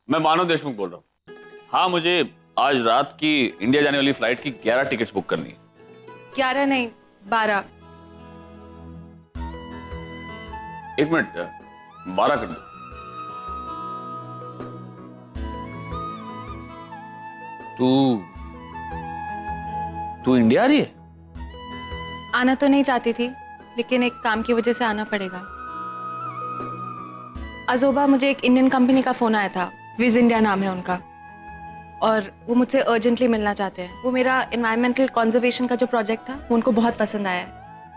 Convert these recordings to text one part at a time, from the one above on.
मैं मानव देशमुख बोल रहा हूँ। हाँ, मुझे आज रात की इंडिया जाने वाली फ्लाइट की 11 टिकट्स बुक करनी है। 11 नहीं, 12। 1 मिनट, 12 कर दो। तू इंडिया आ रही है? आना तो नहीं चाहती थी, लेकिन एक काम की वजह से आना पड़ेगा। अजोबा, मुझे एक इंडियन कंपनी का फोन आया था, विज इंडिया नाम है उनका, और वो मुझसे अर्जेंटली मिलना चाहते हैं। वो मेरा एनवायरमेंटल कंजर्वेशन का जो प्रोजेक्ट था वो उनको बहुत पसंद आया है,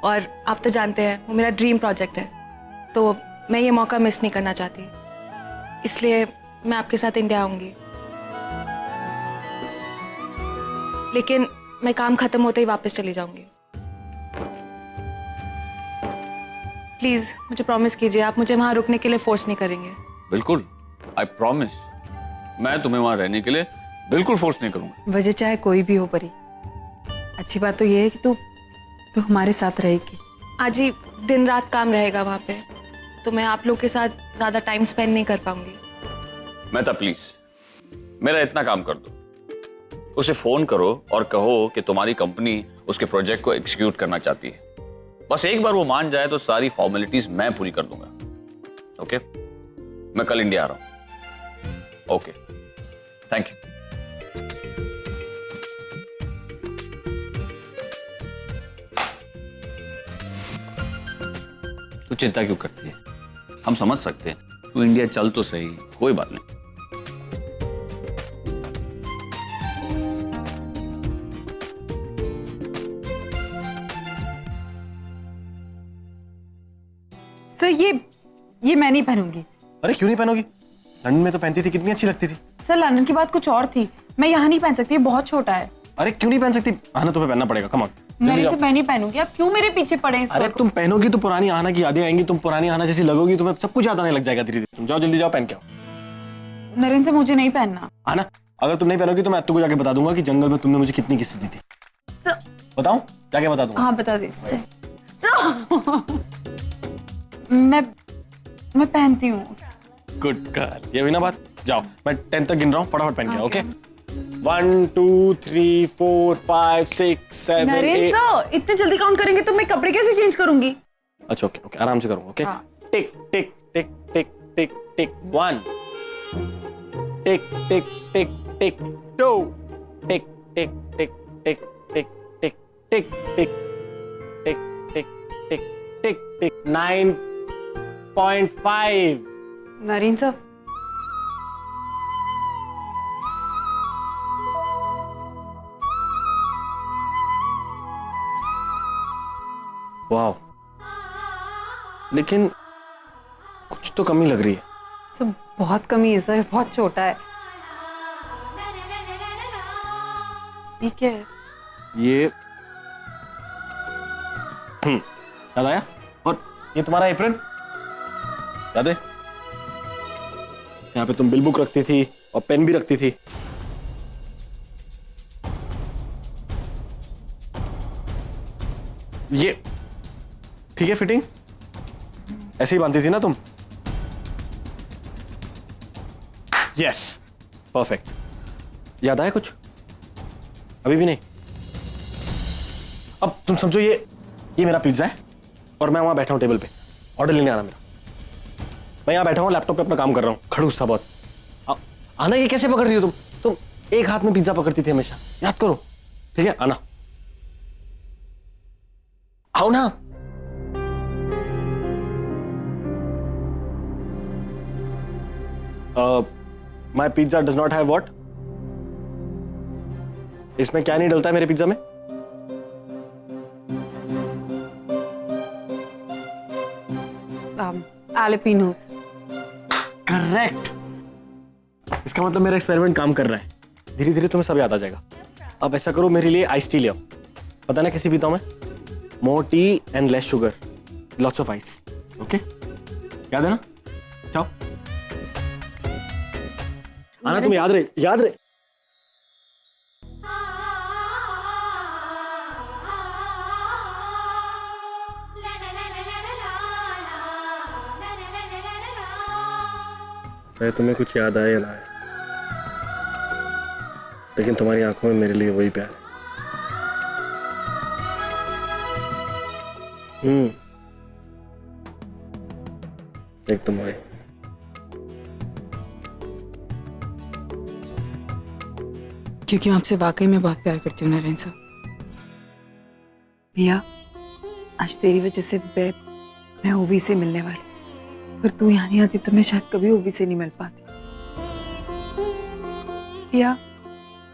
और आप तो जानते हैं वो मेरा ड्रीम प्रोजेक्ट है, तो मैं ये मौका मिस नहीं करना चाहती, इसलिए मैं आपके साथ इंडिया आऊँगी। लेकिन मैं काम खत्म होते ही वापस चली जाऊंगी। प्लीज मुझे प्रॉमिस कीजिए, आप मुझे वहां रुकने के लिए फोर्स नहीं करेंगे। बिल्कुल, आई प्रॉमिस। मैं तुम्हें वहां रहने के लिए बिल्कुल फोर्स नहीं करूंगा। वजह चाहे कोई भी हो परी, अच्छी बात तो ये है कि तू हमारे साथ रहेगी। आज ही दिन रात काम रहेगा वहां पे, तो मैं आप लोग के साथ ज्यादा टाइम स्पेंड नहीं कर पाऊंगी। मेहता प्लीज मेरा इतना काम कर दो, उसे फोन करो और कहो कि तुम्हारी कंपनी उसके प्रोजेक्ट को एग्जीक्यूट करना चाहती है। बस एक बार वो मान जाए तो सारी फॉर्मेलिटीज मैं पूरी कर दूंगा। ओके, मैं कल इंडिया आ रहा हूं। Okay, thank you. तू चिंता क्यों करती है? हम समझ सकते हैं, तू इंडिया चल तो सही, कोई बात नहीं। सर ये मैं नहीं पहनूंगी। अरे क्यों नहीं पहनोगी? लंदन में तो पहनती थी, कितनी अच्छी लगती थी। सर लंदन की बात कुछ और थी, मैं यहाँ नहीं पहन सकती, ये बहुत छोटा है। अरे क्यों नहीं पहन सकती? आना तुम्हें पहनना पड़ेगा, कम ऑन। मेरे से मैं नहीं पहनूंगी, आप क्यों मेरे पीछे पड़े हैं? अरे तुम पहनोगी तो पुरानी आना की यादें आएंगी, तुम पुरानी आना जैसी लगोगी, तुम्हें सब कुछ याद आने लग जाएगा धीरे धीरे। तुम जाओ, जल्दी जाओ, पहन के आओ। नरेंद्र से मुझे नहीं पहनना। आना, अगर तुम नहीं पहनोगी तो मैं अत्तू को जाके बता दूंगा कि जंगल में तुमने मुझे कितनी किस्से दी थी। बताऊं? जाके बता दूंगा। हाँ बता दीजिए। मैं पहनती हूँ। गुड गर्ल, ये हुई ना बात। जाओ, मैं 10 तक गिन रहा हूँ, फटाफट पहन के आओ। ओके, 1 2 3 4 5 6 7 8। नरेंद्र इतने जल्दी काउंट करेंगे तो मैं कपड़े कैसे चेंज करूंगी? अच्छा ओके ओके, आराम से करूंगा। ओके, टिक टिक टिक टिक टिक टिक 1, टिक टिक टिक टिक 2, टिक टिक टिक टिक टिक टिक टिक टिक टिक टिक टिक टिक टिक 9.5। नरेंद्र वाह, लेकिन कुछ तो कमी लग रही है। सब बहुत कमी है सर, बहुत छोटा है। ये क्या है? ये याद आया? और ये तुम्हारा एप्रन याद है? यहाँ पे तुम बिल बुक रखती थी और पेन भी रखती थी। ये ठीक है फिटिंग? ऐसे ही बांधती थी ना तुम? Yes, perfect. याद आया कुछ? अभी भी नहीं? अब तुम समझो, ये मेरा पिज्जा है और मैं वहां बैठा हूं टेबल पे, ऑर्डर लेने आना मेरा। मैं यहां बैठा हूं, लैपटॉप पे अपना काम कर रहा हूं, खड़ूस सा बहुत। आना, ये कैसे पकड़ रही हो तुम एक हाथ में पिज्जा पकड़ती थी हमेशा, याद करो। ठीक है, आना, आओ ना। My pizza does not have what? इसमें क्या नहीं डलता है मेरे पिज्जा में? एलिपिनोस। करेक्ट। इसका मतलब मेरा एक्सपेरिमेंट काम कर रहा है। धीरे धीरे तुम्हें सब याद आ जाएगा। अब ऐसा करो, मेरे लिए आइस टी ले आओ। पता ना कैसी पीता हूं मैं? More tea and less sugar, lots of ice. Okay, याद है ना? जाओ आना, तुम याद रहे, याद रहे। तुम्हें कुछ याद आए या ना आए? लेकिन तुम्हारी आंखों में मेरे लिए वही प्यार है। एकदम वही। क्योंकि मैं आपसे वाकई में बहुत प्यार करती हूँ नरेंद्र साहब। भैया, आज तेरी वजह से मैं ओवी से मिलने वाली। अगर तू यहाँ नहीं आती तो मैं शायद कभी ओवी से नहीं मिल पाती। भैया,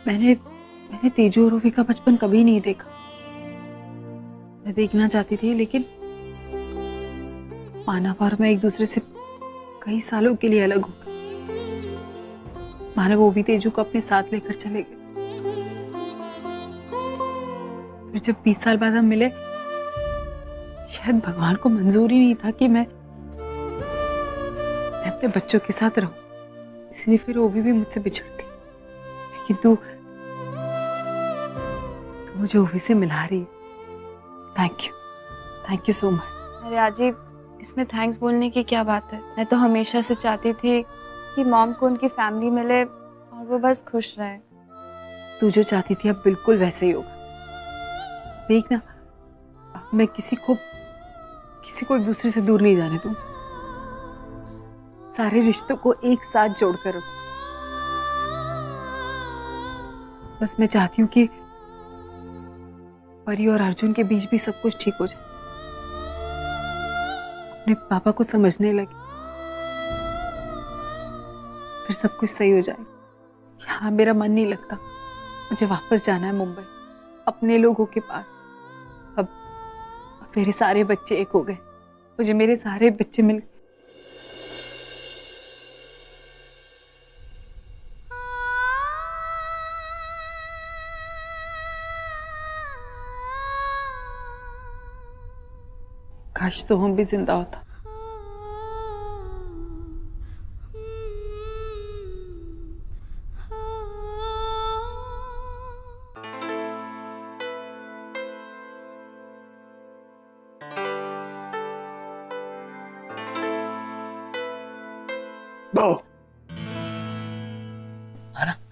मैंने तेजू और ओवी का बचपन कभी नहीं देखा। मैं देखना चाहती थी, लेकिन मानव और मैं एक दूसरे से कई सालों के लिए अलग हो गए। मानव ओवी तेजू को अपने साथ लेकर चले गए। फिर जब 20 साल बाद हम मिले, शायद भगवान को मंजूर ही नहीं था कि मैं अपने बच्चों के साथ रहूं, इसलिए फिर ओवी भी मुझसे बिछड़ गई। लेकिन तू मुझे ओवी से मिला रही है। Thank you so much. अरे आजी, इसमें थैंक्स बोलने की क्या बात है। मैं तो हमेशा से चाहती थी कि मॉम को उनकी फैमिली मिले और वो बस खुश रहे। तू जो चाहती थी अब बिल्कुल वैसे ही होगा। देख ना, अब मैं किसी को एक दूसरे से दूर नहीं जाने दूं। सारे रिश्तों को एक साथ जोड़कर रखूं। बस मैं चाहती हूँ कि परी और अर्जुन के बीच भी सब कुछ ठीक हो जाए। अपने पापा को समझने लगे, फिर सब कुछ सही हो जाए। यहाँ मेरा मन नहीं लगता, मुझे वापस जाना है मुंबई, अपने लोगों के पास। अब मेरे सारे बच्चे एक हो गए, मुझे मेरे सारे बच्चे मिल गए। काश सोहम भी जिंदा होता।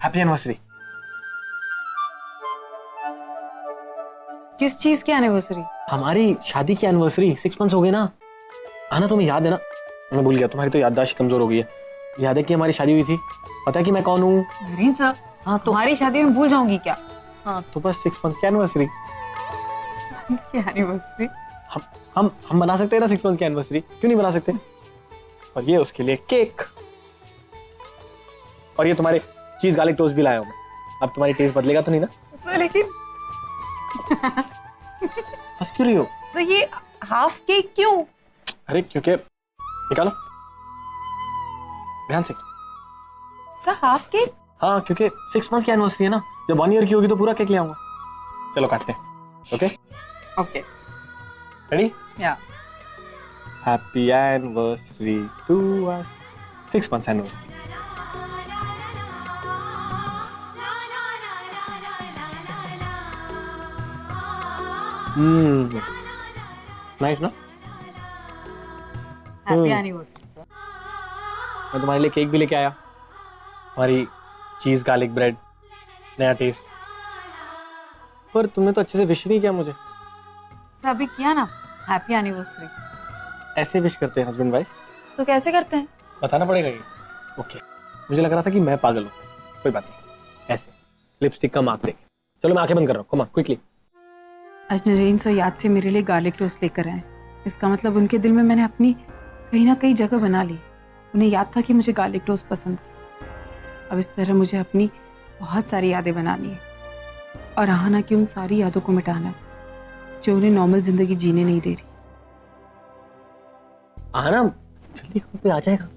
Happy anniversary. किस चीज की एनिवर्सरी? हमारी शादी की एनिवर्सरी। 6 मंथ्स हो गए ना। आना, तुम्हें याद है ना? मैं भूल गया, तुम्हारी तो याददाश्त कमजोर हो गई है। याद है कि हमारी शादी हुई थी? पता है कि मैं कौन हूँ? नरेंद्र साहब, हाँ तो तुम्हारी शादी में भूल जाऊंगी क्या? हाँ तो बस 6 मंथ की एनिवर्सरी। इसकी एनिवर्सरी हम बना सकते हैं ना 6 मंथ की एनिवर्सरी, क्यों नहीं बना सकते? और ये उसके लिए केक, और ये तुम्हारे चीज गार्लिक टोस्ट भी लाया हूं मैं। अब तुम्हारी टेस्ट बदलेगा तो नहीं ना? सर लेकिन हंस क्यों रही हो? सर ये हाफ केक क्यों? अरे क्योंकि, निकालो ध्यान से। Sir half cake? हाँ क्योंकि 6 मंथ की एनिवर्सरी है ना, जब 1 ईयर की होगी तो पूरा केक ले आऊंगा। चलो काटते हैं। Okay okay, ready? Yeah. Happy anniversary to us. 6 months anniversary. Nice ना? Happy anniversary sir. मैं तुम्हारे लिए केक भी लेके आया, हमारी चीज गार्लिक ब्रेड, नया टेस्ट। पर तुमने तो अच्छे से विश नहीं किया मुझे। सर अभी किया ना, हैप्पी एनिवर्सरी। ऐसे विश करते हैं हस्बैंड वाइफ? तो कैसे करते हैं? बताना पड़ेगा ये। ओके, मुझे लग रहा था कि मैं पागल हूँ। कोई बात नहीं, ऐसे लिपस्टिक का मार्क देंगे। चलो मैं आंखें बंद कर रहा हूँ, कम ऑन क्विकली। आज नरेंद्र सर याद से मेरे लिए गार्लिक टोस्ट लेकर आए। इसका मतलब उनके दिल में मैंने अपनी कहीं ना कहीं जगह बना ली। उन्हें याद था कि मुझे गार्लिक टोस्ट पसंद है। अब इस तरह मुझे अपनी बहुत सारी यादें बनानी है और आना कि उन सारी यादों को मिटाना है जो उन्हें नॉर्मल जिंदगी जीने नहीं दे रही। आना जल्दी, कोई आ जाएगा।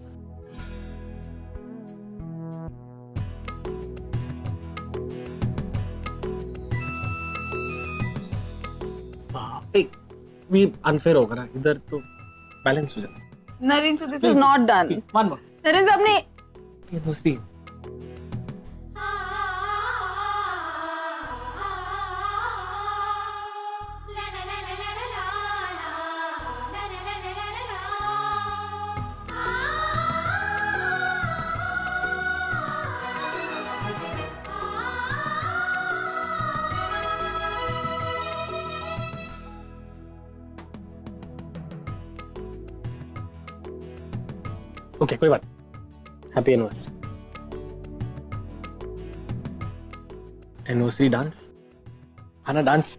भी अनफेयर होगा ना, इधर तो बैलेंस हो जाता है। Narendra this is not done. One more. Narendra आपने एनिवर्सरी। ओके कोई बात। Happy anniversary. एनिवर्सरी डांस, है ना डांस?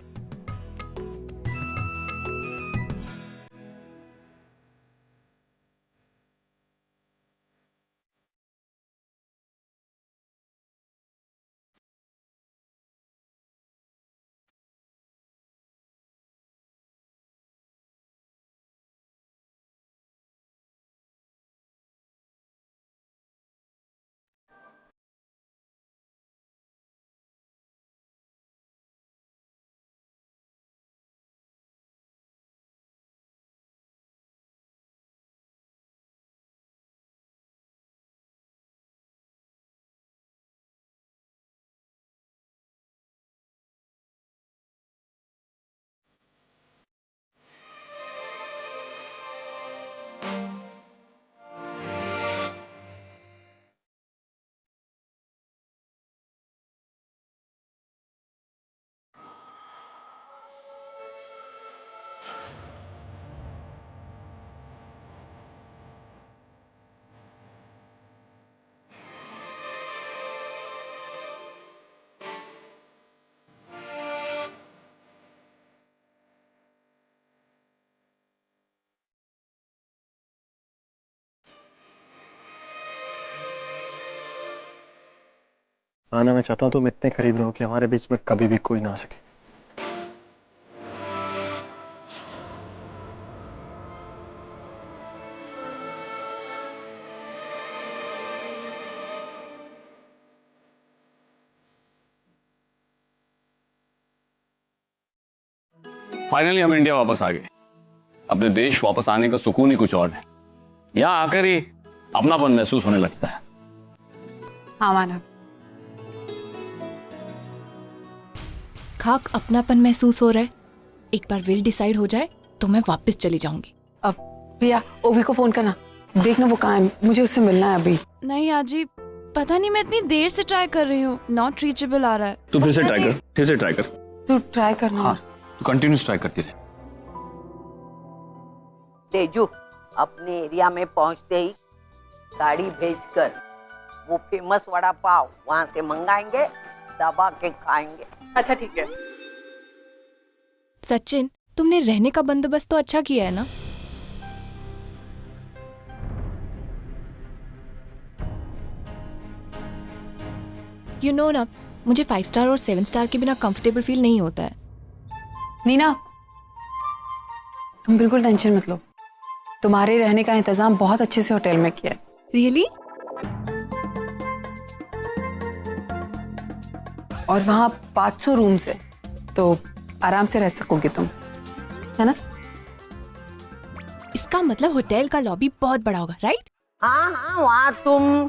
आना मैं चाहता हूँ तुम इतने करीब रहो कि हमारे बीच में कभी भी कोई ना आ सके। फाइनली हम इंडिया वापस आ गए। अपने देश वापस आने का सुकून ही कुछ और है। यहाँ आकर ही अपनापन महसूस होने लगता है। हाँ मानव, खाक अपनापन महसूस हो रहा है। एक बार विल डिसाइड हो जाए तो मैं वापस चली जाऊंगी। अब भैया ओवी को फोन करना, देखना वो कहाँ है, मुझे उससे मिलना है अभी। नहीं आजी, पता नहीं मैं इतनी देर से ट्राई कर रही हूँ, नॉट रीचेबल आ रहा है। तू फिर से ट्राई कर, फिर से ट्राई कर। तू ट्राई करना। हाँ, तू कंटिन्यूस ट्राई करती रहे। तेजू अपने एरिया में पहुंचते ही गाड़ी भेजकर वो फेमस वड़ा पाव वहां से मंगाएंगे, दबा के खाएंगे। अच्छा ठीक है। सचिन, तुमने रहने का बंदोबस्त तो अच्छा किया है ना? यू नो ना, मुझे 5 स्टार और 7 स्टार के बिना कंफर्टेबल फील नहीं होता है। नीना, तुम बिल्कुल टेंशन मत लो, तुम्हारे रहने का इंतजाम बहुत अच्छे से होटल में किया है। रियली? और वहाँ 500 रूम्स है, तो आराम से रह सकोगे तुम, है ना? इसका मतलब होटल का लॉबी बहुत बड़ा होगा, राइट? हाँ हाँ, वहाँ तुम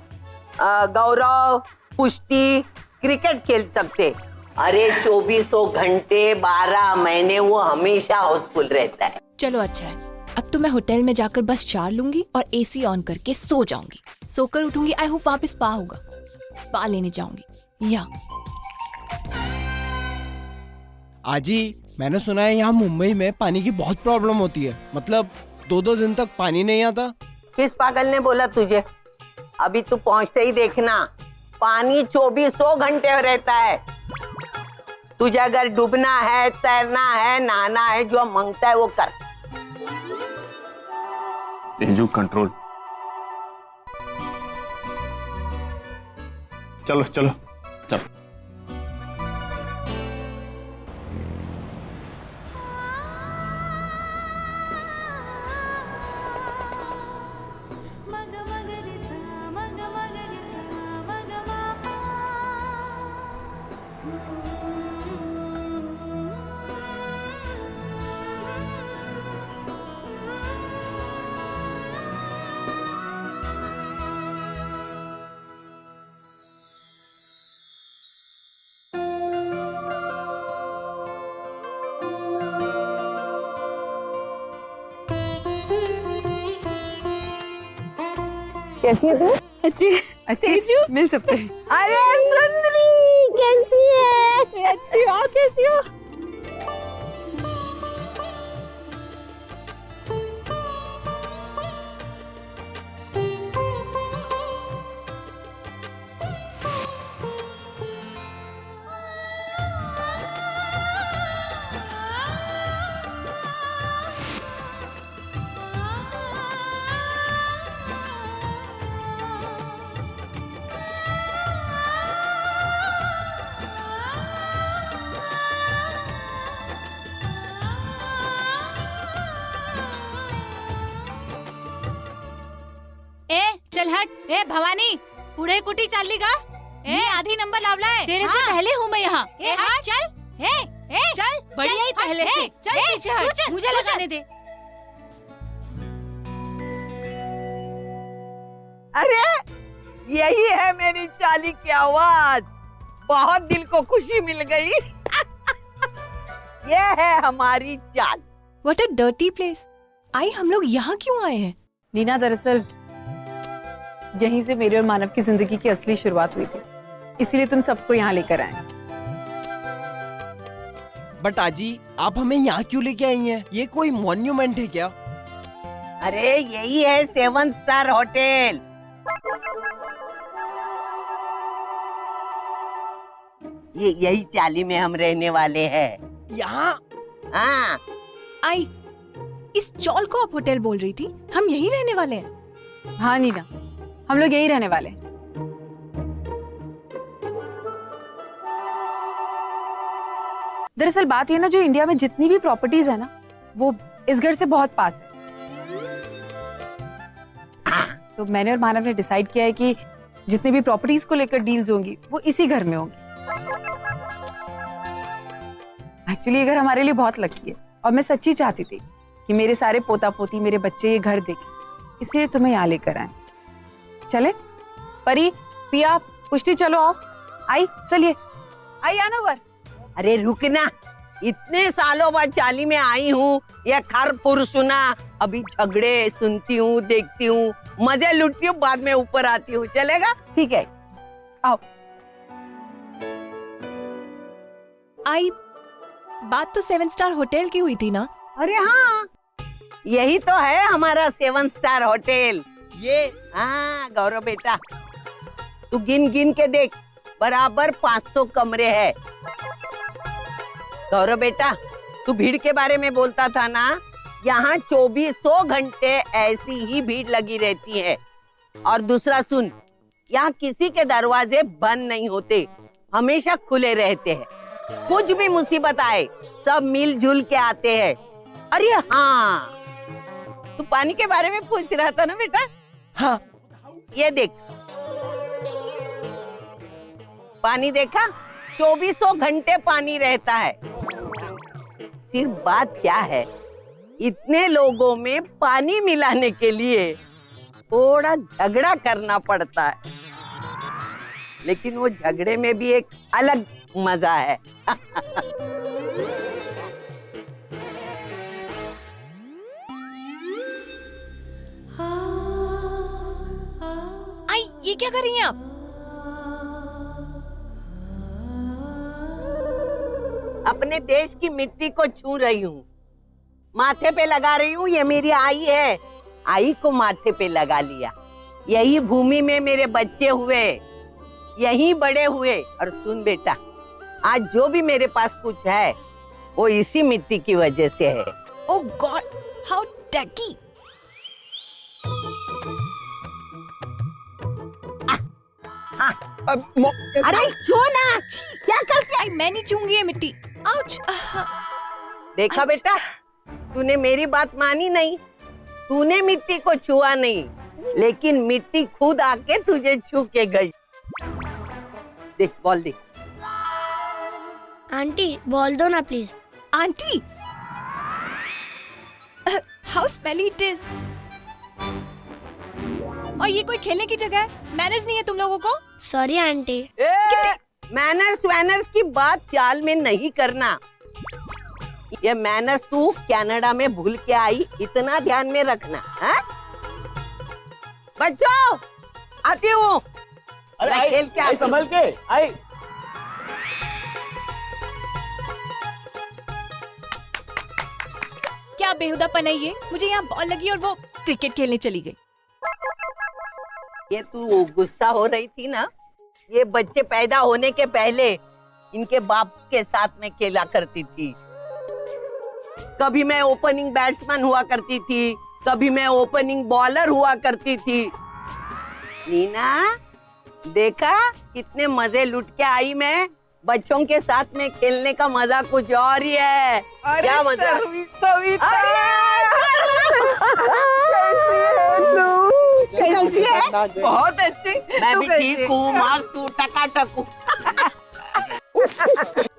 गौरव, पुष्टि, क्रिकेट खेल सकते। अरे 24 घंटे 12 महीने वो हमेशा हाउसफुल रहता है। चलो अच्छा है, अब तो मैं होटल में जाकर बस शावर लूंगी और एसी ऑन करके सो जाऊंगी। सोकर उठूंगी, आई होप वहाँ पे स्पा होगा, स्पा लेने जाऊंगी। या आजी, मैंने सुना है यहाँ मुंबई में पानी की बहुत प्रॉब्लम होती है, मतलब 2-2 दिन तक पानी नहीं आता। किस पागल ने बोला तुझे? अभी तू पहुंचते ही देखना, पानी 24 घंटे रहता है। तुझे अगर डूबना है, तैरना है, नहाना है, जो मांगता है वो कर। तेजू कंट्रोल। चलो चलो चलो। कैसी है तू? अच्छी मिल सबसे। अरे सुंदरी, कैसी है? अच्छी हो, कैसी हो? चल हट। ए भवानी पुढे कुठे चालली का? ए आधी नंबर लावलाय। तेरे से पहले हूँ मैं यहाँ। ए हट चल। ए चल बढ़िया ही पहले से। चल पीछे हट, मुझे ले जाने दे। अरे यही है मेरी चाली की आवाज। बहुत दिल को खुशी मिल गई। ये है हमारी चाल। What a dirty place. आई हम लोग यहाँ क्यों आए हैं? नीना, दरअसल यहीं से मेरे और मानव की जिंदगी की असली शुरुआत हुई थी, इसीलिए तुम सबको यहाँ लेकर आए। बट आजी, आप हमें यहाँ क्यों लेके आई हैं? ये कोई मॉन्यूमेंट है क्या? अरे यही है 7 स्टार होटल। यही चाली में हम रहने वाले हैं। यहाँ? हाँ। आई इस चौल को आप होटल बोल रही थी? हम यहीं रहने वाले हैं। हाँ नीना, हम लोग यहीं रहने वाले हैं। दरअसल बात ये ना, जो इंडिया में जितनी भी प्रॉपर्टीज है ना, वो इस घर से बहुत पास है। तो मैंने और मानव ने डिसाइड किया है कि जितनी भी प्रॉपर्टीज को लेकर डील्स होंगी वो इसी घर में होंगी। एक्चुअली ये घर हमारे लिए बहुत लकी है और मैं सच्ची चाहती थी कि मेरे सारे पोता पोती, मेरे बच्चे ये घर देखें, इसलिए तुम्हें यहाँ लेकर आए। चले परी, पिया, पुष्टि, चलो आओ। आई चलिए, आई आना वर। अरे रुकना, इतने सालों बाद चाली में आई हूँ, ये खरपुर सुना, अभी झगड़े सुनती हूँ, देखती हूँ, मजे लुटती हूँ, बाद में ऊपर आती हूँ। चलेगा? ठीक है, आओ। आई बात तो 7 स्टार होटल की हुई थी ना? अरे हाँ, यही तो है हमारा 7 स्टार होटल। ये हाँ गौरव बेटा, तू गिन गिन के देख, बराबर 500 कमरे हैं। गौरव बेटा, तू भीड़ के बारे में बोलता था ना, यहाँ 2400 घंटे ऐसी ही भीड़ लगी रहती है। और दूसरा सुन, यहाँ किसी के दरवाजे बंद नहीं होते, हमेशा खुले रहते हैं। कुछ भी मुसीबत आए, सब मिलजुल के आते हैं। अरे हाँ, तू पानी के बारे में पूछ रहा था ना बेटा? हाँ। ये देख, पानी देखा? 2400 घंटे पानी रहता है। सिर्फ बात क्या है, इतने लोगों में पानी मिलाने के लिए थोड़ा झगड़ा करना पड़ता है, लेकिन वो झगड़े में भी एक अलग मजा है। आई ये क्या कर रही हैं आप? अपने देश की मिट्टी को छू रही हूँ, माथे पे लगा रही हूँ। ये मेरी आई है, आई को माथे पे लगा लिया। यही भूमि में मेरे बच्चे हुए, यही बड़े हुए। और सुन बेटा, आज जो भी मेरे पास कुछ है वो इसी मिट्टी की वजह से है। ओह गॉड, हाउ टैकी। अरे छू ना, क्या करती है? मैं नहीं छूंगी ये मिट्टी। आउच। देखा बेटा, तूने मेरी बात मानी नहीं, तूने मिट्टी को छुआ नहीं, लेकिन मिट्टी खुद आके तुझे छू के गई। देख, बोल दे। आंटी बोल दो ना please. Aunty, how smelly it is. और ये कोई खेलने की जगह है? मैनर्स नहीं है तुम लोगों को? Sorry aunty. मैनर्स वैनर्स की बात चाल में नहीं करना। ये मैनर्स तू कनाडा में भूल के आई, इतना ध्यान में रखना। है बच्चों, आती हूँ। अरे खेल के संभल के आई। क्या बेहुदापन है ये? मुझे यहाँ बॉल लगी और वो क्रिकेट खेलने चली गई। ये तू गुस्सा हो रही थी ना, ये बच्चे पैदा होने के पहले इनके बाप के साथ में खेला करती थी। कभी मैं ओपनिंग बैट्समैन हुआ करती थी, कभी मैं ओपनिंग बॉलर हुआ करती थी। नीना, देखा कितने मजे लुट के आई मैं। बच्चों के साथ में खेलने का मजा कुछ और ही है। क्या मजा? कैसी है? बहुत अच्छी। मैं भी ठीक हूँ, मस्त हूँ, टकाटक हूँ।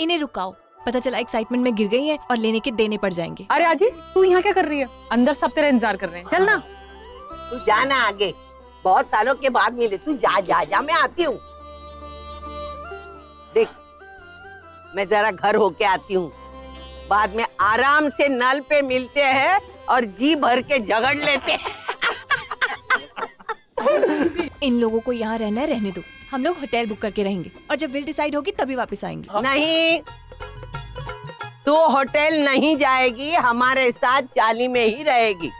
इन्हें रुकाओ, पता चला एक्साइटमेंट में गिर गई हैं और लेने के देने पड़ जाएंगे। अरे आजी तू यहाँ क्या कर रही है? अंदर सब तेरा इंतजार कर रहे हैं, चल ना। तू जाना आगे, बहुत सालों के बाद मिले। तू जा जा जा, मैं आती हूँ। देख, मैं जरा घर होके आती हूँ, बाद में आराम से नल पे मिलते हैं और जी भर के झगड़ लेते हैं। इन लोगों को यहाँ रहना है, रहने दो। हम लोग होटल बुक करके रहेंगे और जब विल डिसाइड होगी तभी वापस आएंगे। नहीं, तू होटल नहीं जाएगी, हमारे साथ चाली में ही रहेगी।